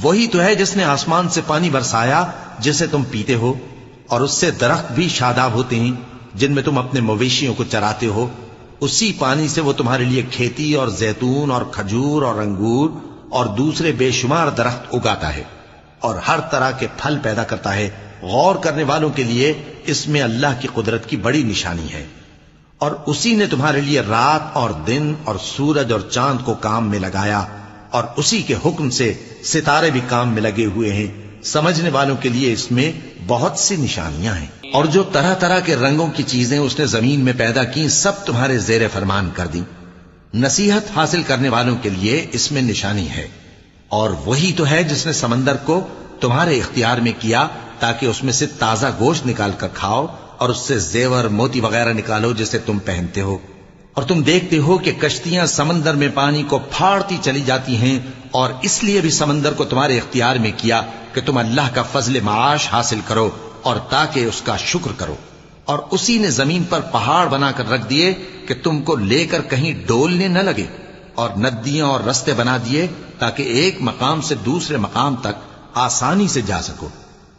وہی تو ہے جس نے آسمان سے پانی برسایا جسے تم پیتے ہو، اور اس سے درخت بھی شاداب ہوتے ہیں جن میں تم اپنے مویشیوں کو چراتے ہو۔ اسی پانی سے وہ تمہارے لیے کھیتی اور زیتون اور کھجور اور انگور اور دوسرے بے شمار درخت اگاتا ہے، اور ہر طرح کے پھل پیدا کرتا ہے۔ غور کرنے والوں کے لیے اس میں اللہ کی قدرت کی بڑی نشانی ہے۔ اور اسی نے تمہارے لیے رات اور دن اور سورج اور چاند کو کام میں لگایا، اور اسی کے حکم سے ستارے بھی کام میں لگے ہوئے ہیں۔ سمجھنے والوں کے لیے اس میں بہت سی نشانیاں ہیں۔ اور جو طرح طرح کے رنگوں کی چیزیں اس نے زمین میں پیدا کی، سب تمہارے زیر فرمان کر دیں۔ نصیحت حاصل کرنے والوں کے لیے اس میں نشانی ہے۔ اور وہی تو ہے جس نے سمندر کو تمہارے اختیار میں کیا تاکہ اس میں سے تازہ گوشت نکال کر کھاؤ، اور اس سے زیور موتی وغیرہ نکالو جسے تم پہنتے ہو۔ اور تم دیکھتے ہو کہ کشتیاں سمندر میں پانی کو پھاڑتی چلی جاتی ہیں، اور اس لیے بھی سمندر کو تمہارے اختیار میں کیا کہ تم اللہ کا فضل معاش حاصل کرو اور تاکہ اس کا شکر کرو۔ اور اسی نے زمین پر پہاڑ بنا کر رکھ دیے کہ تم کو لے کر کہیں ڈولنے نہ لگے، اور ندیاں اور رستے بنا دیے تاکہ ایک مقام سے دوسرے مقام تک آسانی سے جا سکو،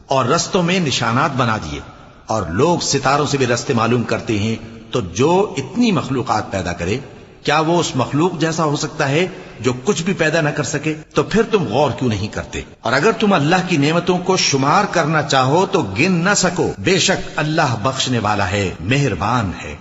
اور رستوں میں نشانات بنا دیے۔ اور لوگ ستاروں سے بھی رستے معلوم کرتے ہیں۔ تو جو اتنی مخلوقات پیدا کرے، کیا وہ اس مخلوق جیسا ہو سکتا ہے جو کچھ بھی پیدا نہ کر سکے؟ تو پھر تم غور کیوں نہیں کرتے؟ اور اگر تم اللہ کی نعمتوں کو شمار کرنا چاہو تو گن نہ سکو۔ بے شک اللہ بخشنے والا ہے، مہربان ہے۔